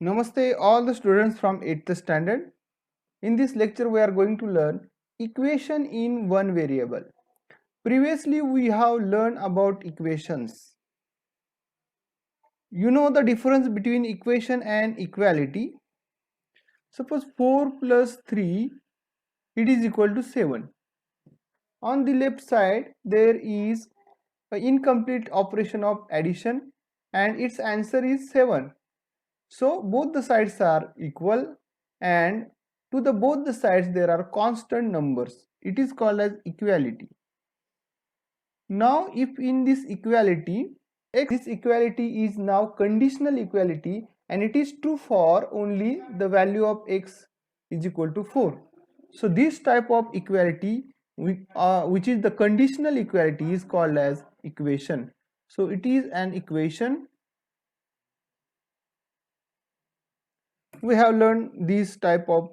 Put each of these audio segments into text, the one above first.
Namaste all the students from 8th standard. In this lecture we are going to learn equation in one variable. Previously we have learned about equations. You know the difference between equation and equality. Suppose 4 plus 3 it is equal to 7. On the left side there is an incomplete operation of addition and its answer is 7. So both the sides are equal and to the both the sides there are constant numbers. It is called as equality. Now if in this equality, this equality is now conditional equality and it is true for only the value of x is equal to 4. So this type of equality which is the conditional equality is called as equation. So it is an equation. We have learned these type of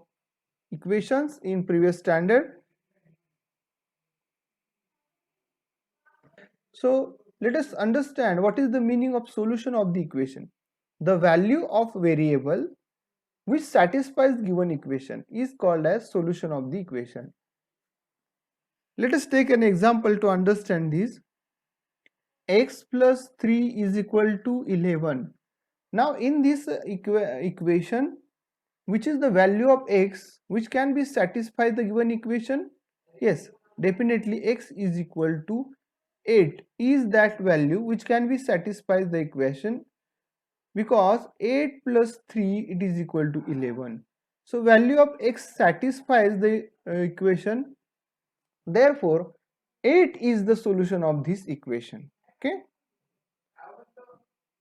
equations in previous standard. So let us understand what is the meaning of solution of the equation. The value of variable which satisfies given equation is called as solution of the equation. Let us take an example to understand this. X plus 3 is equal to 11. Now in this equation, which is the value of x which can be satisfied the given equation? Yes, definitely x is equal to 8 is that value which can be satisfied the equation, because 8 plus 3 it is equal to 11. So value of x satisfies the equation. Therefore 8 is the solution of this equation. Okay.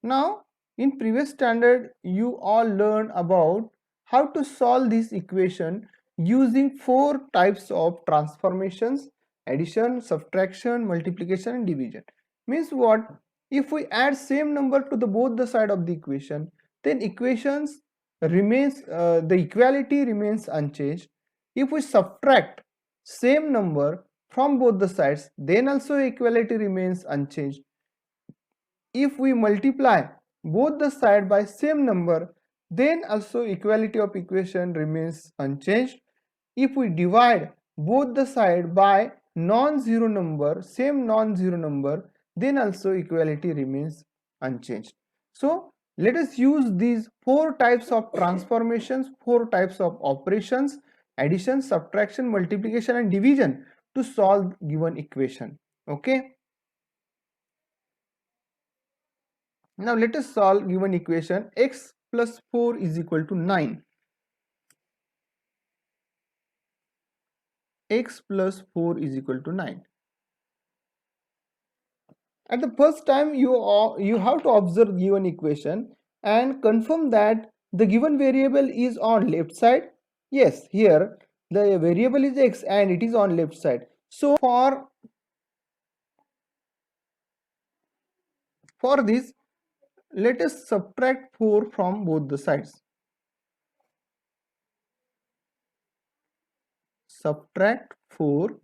Now in previous standard you all learned about how to solve this equation using 4 types of transformations: addition, subtraction, multiplication and division. Means what? If we add same number to the both the side of the equation, then equations remains the equality remains unchanged. If we subtract same number from both the sides, then also equality remains unchanged. If we multiply both the side by same number, then also equality of equation remains unchanged. If we divide both the side by non-zero number, same non-zero number, then also equality remains unchanged. So let us use these 4 types of transformations, 4 types of operations: addition, subtraction, multiplication and division to solve given equation. Okay. Now let us solve given equation. X plus 4 is equal to 9. X plus 4 is equal to 9. At the first time you have to observe given equation and confirm that the given variable is on left side. Yes, here the variable is x and it is on left side. So for this, let us subtract 4 from both the sides. Subtract 4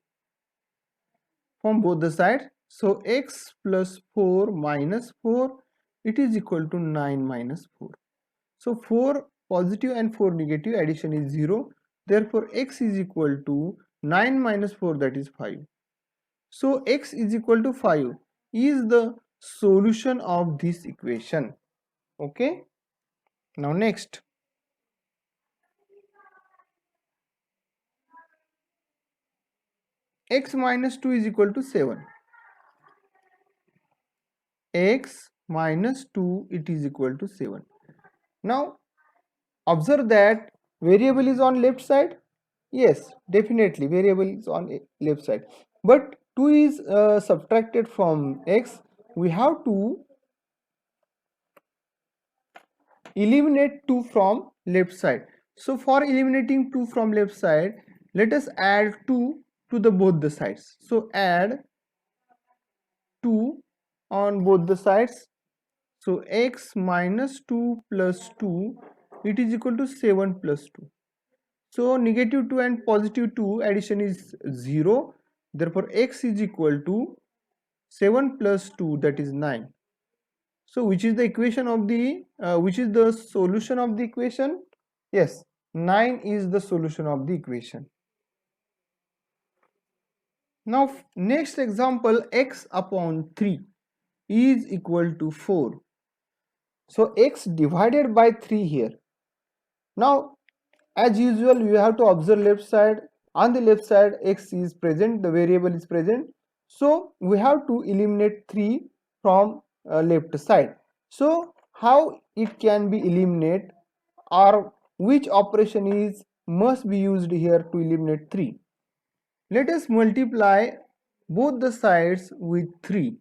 from both the sides. So x plus 4 minus 4, it is equal to 9 minus 4. So 4 positive and 4 negative, addition is 0. Therefore x is equal to 9 minus 4, that is 5. So x is equal to 5 is the solution of this equation. Okay. Now next. X minus 2 is equal to 7. X minus 2, it is equal to 7. Now observe that variable is on left side. Yes, definitely variable is on left side, but 2 is subtracted from x. We have to eliminate 2 from left side. So for eliminating 2 from left side, let us add 2 to the both the sides. So add 2 on both the sides. So x minus 2 plus 2, it is equal to 7 plus 2. So negative 2 and positive 2 addition is 0. Therefore x is equal to 7 plus 2, that is 9. So which is the equation of the which is the solution of the equation? Yes, 9 is the solution of the equation. Now next example, x upon 3 is equal to 4. So x divided by 3 here. Now as usual you have to observe left side. On the left side x is present, the variable is present. So we have to eliminate 3 from left side. So how it can be eliminated, or which operation is must be used here to eliminate 3? Let us multiply both the sides with 3.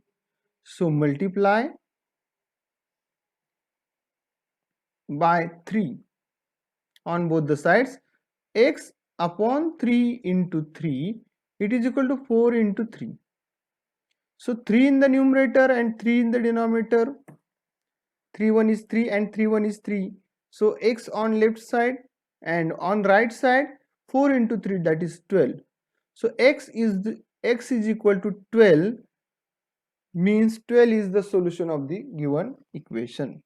So multiply by 3 on both the sides. X upon 3 into 3, it is equal to 4 into 3. So 3 in the numerator and 3 in the denominator. 3 1 is 3 and 3 1 is 3. So x on left side and on right side 4 into 3, that is 12. So x is equal to 12, means 12 is the solution of the given equation.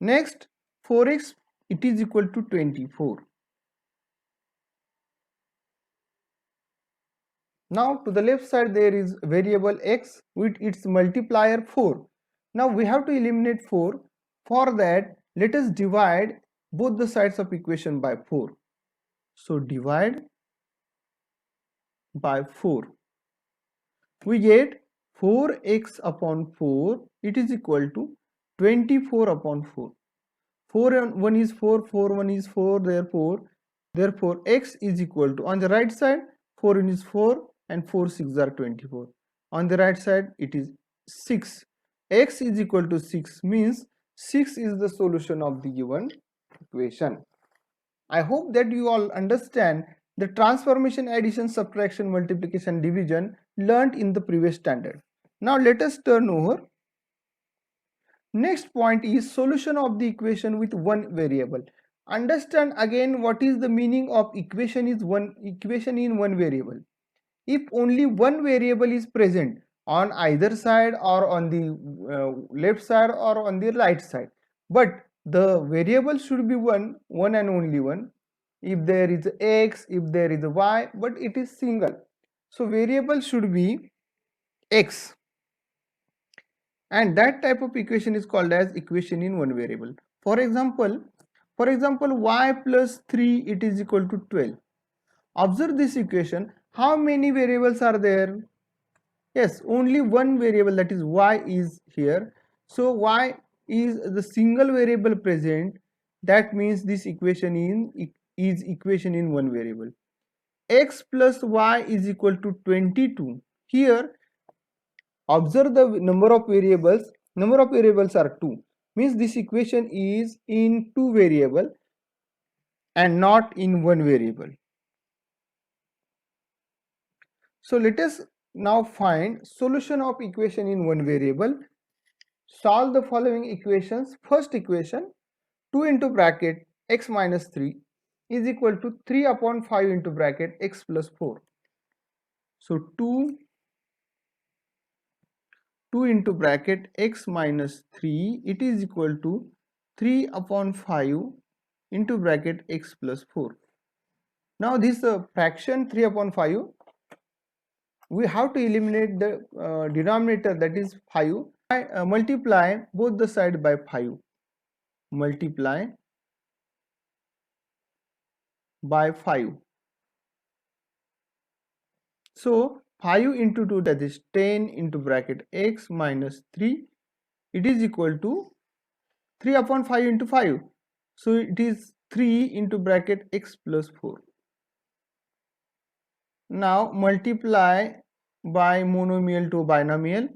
Next 4x, it is equal to 24. Now to the left side there is variable x with its multiplier 4. Now we have to eliminate 4. For that let us divide both the sides of equation by 4. So divide by 4. We get 4x upon 4, it is equal to 24 upon 4. 4 and 1 is 4, 4 1 is 4, therefore x is equal to, on the right side 4 1 is 4 and 4 6 are 24. On the right side it is 6. X is equal to 6, means 6 is the solution of the given equation. I hope that you all understand the transformation, addition, subtraction, multiplication, division learnt in the previous standard. Now let us turn over. Next point is solution of the equation with one variable. Understand again what is the meaning of equation in one variable. If only one variable is present on either side, or on the left side or on the right side, but the variable should be one and only one. If there is x, if there is y, but it is single, so variable should be x, and that type of equation is called as equation in one variable. For example, y plus 3, it is equal to 12. Observe this equation. How many variables are there? Yes, only one variable, that is y, is here. So y is the single variable present. That means this equation is equation in one variable. X plus y is equal to 22. Here observe the number of variables. Number of variables are 2. Means this equation is in two variable and not in one variable. So let us now find solution of equation in one variable. Solve the following equations. First equation, 2 into bracket x minus 3 is equal to 3 upon 5 into bracket x plus 4. So 2 into bracket x minus 3, it is equal to 3 upon 5 into bracket x plus 4. Now this fraction 3 upon 5, we have to eliminate the denominator, that is 5. I multiply both the side by 5. Multiply by 5. So 5 into 2, that is 10 into bracket x minus 3, it is equal to 3 upon 5 into 5. So it is 3 into bracket x plus 4. Now multiply by monomial to binomial.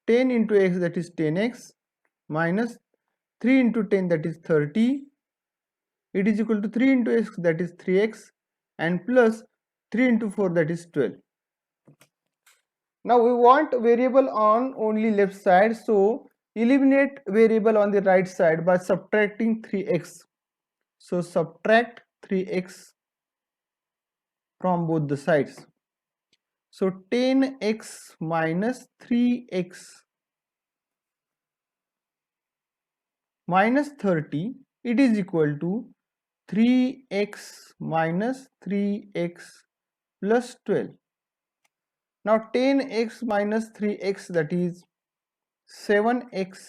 10 into x, that is 10x, minus 3 into 10, that is 30. It is equal to 3 into x, that is 3x, and plus 3 into 4, that is 12. Now we want variable on only left side, so eliminate variable on the right side by subtracting 3x. So subtract 3x from both the sides. So 10x minus 3x minus 30, it is equal to 3x minus 3x plus 12. Now 10x minus 3x, that is 7x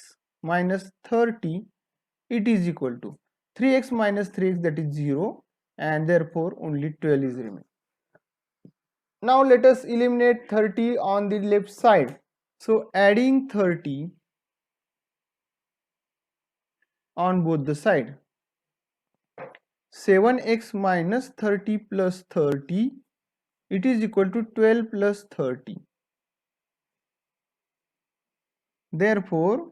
minus 30, it is equal to 3x minus 3x, that is 0, and therefore only 12 is remaining. Now let us eliminate 30 on the left side. So adding 30 on both the side, 7x minus 30 plus 30, it is equal to 12 plus 30. Therefore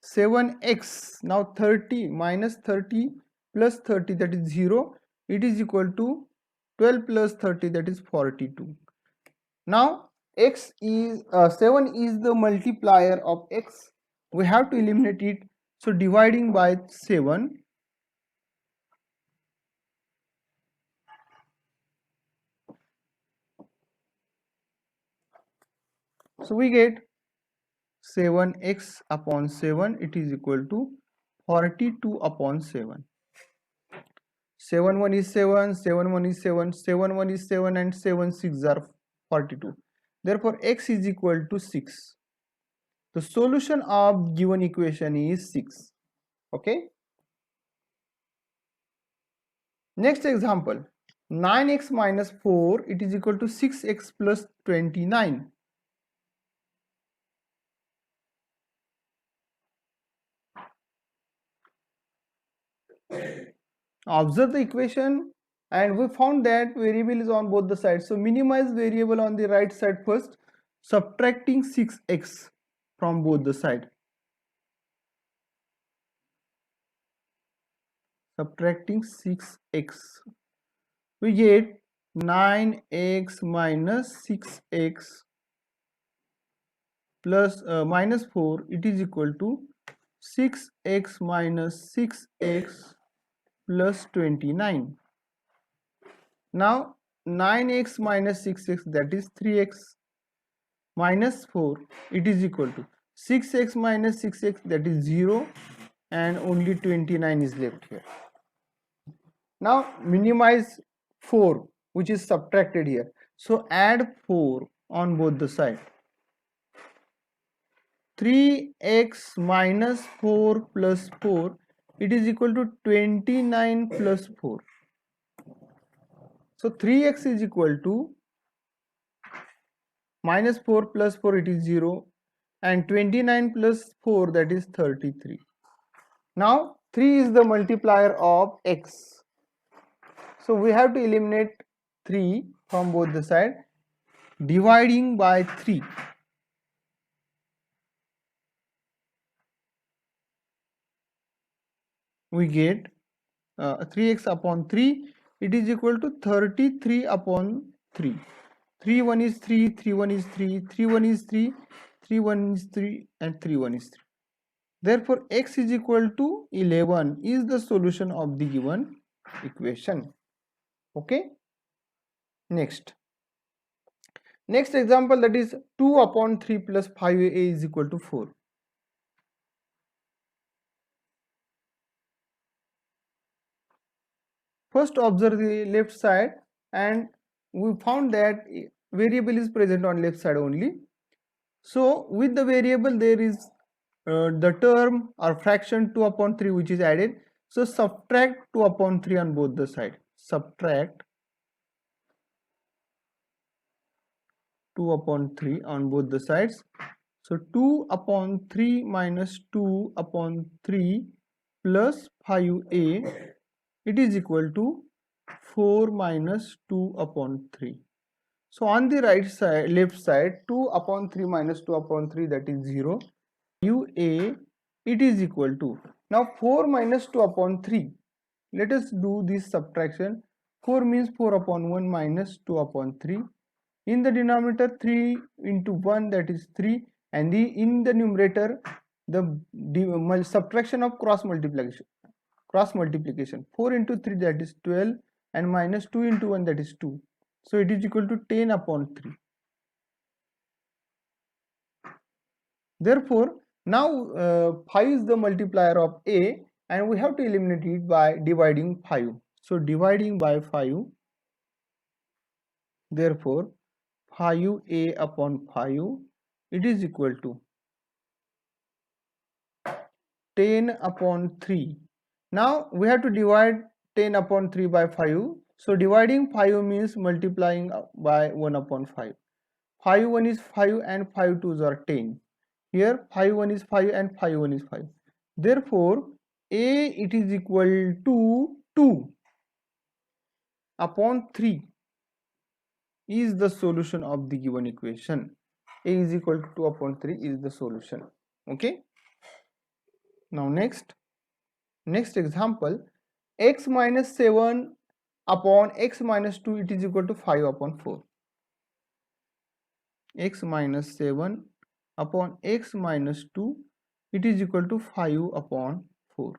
7x, now 30 minus 30 plus 30, that is 0, it is equal to 12 plus 30, that is 42. Now x is 7 is the multiplier of x. We have to eliminate it. So dividing by 7, so we get 7x upon 7, it is equal to 42 upon 7. 7 1 is 7, 7 1 is 7, 7 1 is 7, and 7 6 are 42. Therefore x is equal to 6. The solution of given equation is 6. Okay. Next example, 9x minus 4, it is equal to 6x plus 29. Observe the equation, and we found that variable is on both the sides. So minimize variable on the right side first, subtracting 6x from both the side. Subtracting 6x, we get 9x minus 6x plus minus 4, it is equal to 6x minus 6x plus 29. Now 9x minus 6x, that is 3x, minus 4, it is equal to 6x minus 6x, that is 0, and only 29 is left here. Now minimize 4, which is subtracted here. So add 4 on both the sides. 3x minus 4 plus 4, it is equal to 29 plus 4. So 3x is equal to minus 4 plus 4, it is 0, and 29 plus 4, that is 33. Now 3 is the multiplier of x. So we have to eliminate 3 from both the side. Dividing by 3, we get 3x upon 3, it is equal to 33 upon 3. 3 1 is 3, 3 1 is 3, 3 1 is 3, 3 1 is 3, and 3 1 is 3. Therefore x is equal to 11 is the solution of the given equation. Okay. Next example, that is 2 upon 3 plus 5a is equal to 4. First observe the left side, and we found that variable is present on left side only. So with the variable there is the term or fraction 2 upon 3 which is added. So subtract 2 upon 3 on both the sides. Subtract 2 upon 3 on both the sides. So 2 upon 3 minus 2 upon 3 plus 5a, it is equal to 4 minus 2 upon 3. So on the right side, left side, 2 upon 3 minus 2 upon 3, that is 0. UA, it is equal to, now 4 minus 2 upon 3. Let us do this subtraction. 4 means 4 upon 1 minus 2 upon 3. In the denominator, 3 into 1, that is 3, and in the numerator, the subtraction of cross multiplication. 4 into 3, that is 12, and minus 2 into 1, that is 2. So it is equal to 10 upon 3. Therefore Now 5 is the multiplier of a, and we have to eliminate it by dividing 5. So dividing by 5, therefore 5a upon 5, it is equal to 10 upon 3. Now we have to divide 10 upon 3 by 5. So dividing 5 means multiplying by 1 upon 5. 5 1 is 5 and 5 2s are 10. Here 5 1 is 5 and 5 1 is 5. Therefore a it is equal to 2 upon 3 is the solution of the given equation. A is equal to 2 upon 3 is the solution. Okay. Now next example, x minus 7 upon x minus 2, it is equal to 5 upon 4. X minus 7 upon x minus 2, it is equal to 5 upon 4.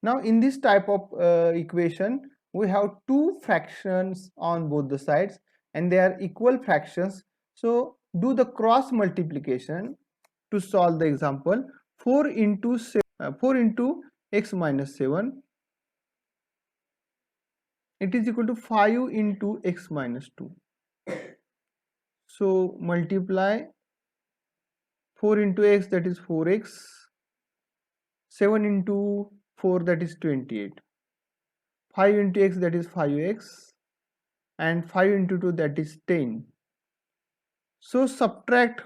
Now in this type of equation, we have two fractions on both the sides and they are equal fractions. So do the cross multiplication to solve the example. 4 into x minus 7, it is equal to 5 into x minus 2. So multiply 4 into x, that is 4x, 7 into 4, that is 28, 5 into x, that is 5x, and 5 into 2, that is 10. So subtract,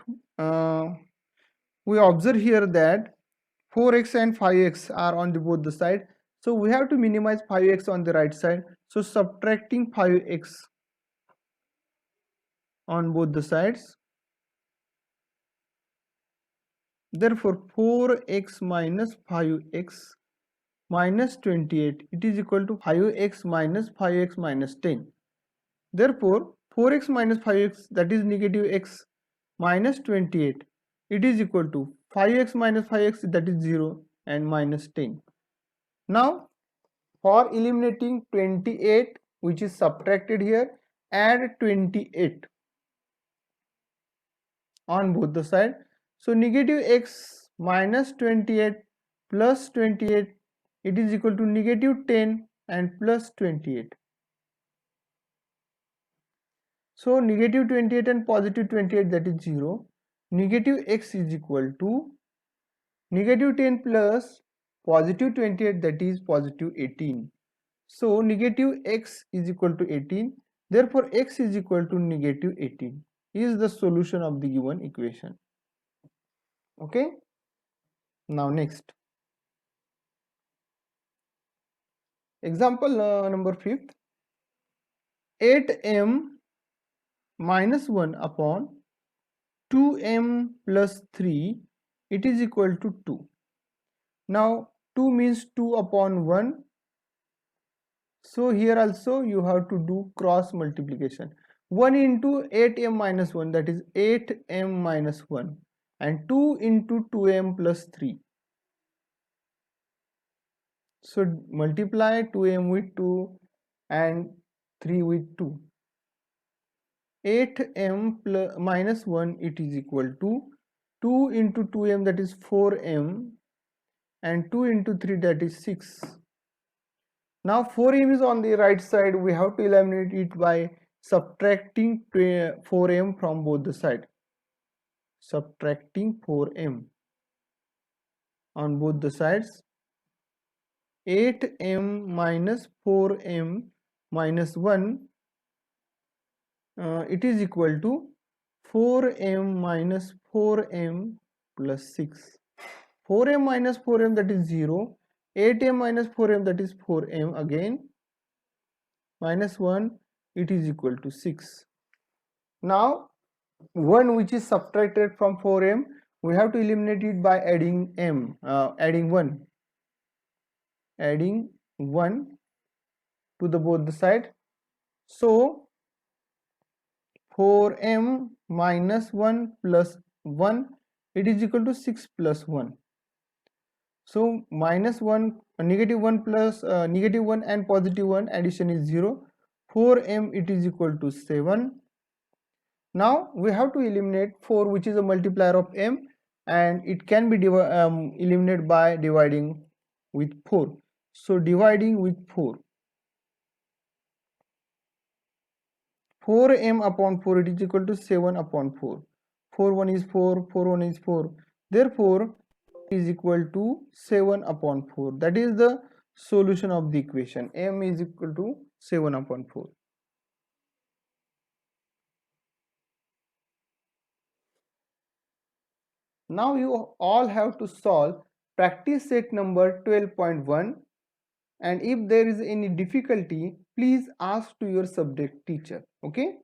we observe here that 4x and 5x are on both the side, so we have to minimize 5x on the right side. So subtracting 5x on both the sides, therefore 4x minus 5x minus 28, it is equal to 5x minus 5x minus 10. Therefore 4x minus 5x, that is negative x, minus 28, it is equal to 5x minus 5x, that is 0, and minus 10. Now for eliminating 28, which is subtracted here, add 28 on both the side. So negative x minus 28 plus 28, it is equal to negative 10 and plus 28. So negative 28 and positive 28, that is 0. Negative x is equal to negative 10 plus positive 28, that is positive 18. So negative x is equal to 18. Therefore x is equal to negative 18 is the solution of the given equation. Okay. Now next example, number 5th, 8m minus 1 upon 2m plus 3, it is equal to 2. Now 2 means 2 upon 1, so here also you have to do cross multiplication. 1 into 8m minus 1, that is 8m minus 1, and 2 into 2m plus 3. So multiply 2m with 2 and 3 with 2. 8m plus minus 1, it is equal to 2 into 2m, that is 4m, and 2 into 3, that is 6. Now 4m is on the right side, we have to eliminate it by subtracting 4m from both the sides. Subtracting 4m on both the sides. 8m minus 4m minus 1, it is equal to 4m minus 4m plus 6. 4m minus 4m, that is 0. 8m minus 4m, that is 4m again, minus 1, it is equal to 6. Now 1 which is subtracted from 4m, we have to eliminate it by adding adding 1 to the both the side. So 4m minus 1 plus 1, it is equal to 6 plus 1. So minus 1, negative 1 plus negative 1 and positive 1, addition is 0. 4m, it is equal to 7. Now we have to eliminate 4, which is a multiplier of m, and it can be eliminated by dividing with 4. So dividing with 4, 4m upon 4, it is equal to 7 upon 4. 4 1 is 4, 4 1 is 4. Therefore, is equal to 7 upon 4. That is the solution of the equation. M is equal to 7 upon 4. Now you all have to solve practice set number 12.1, and if there is any difficulty, please ask to your subject teacher. Okay.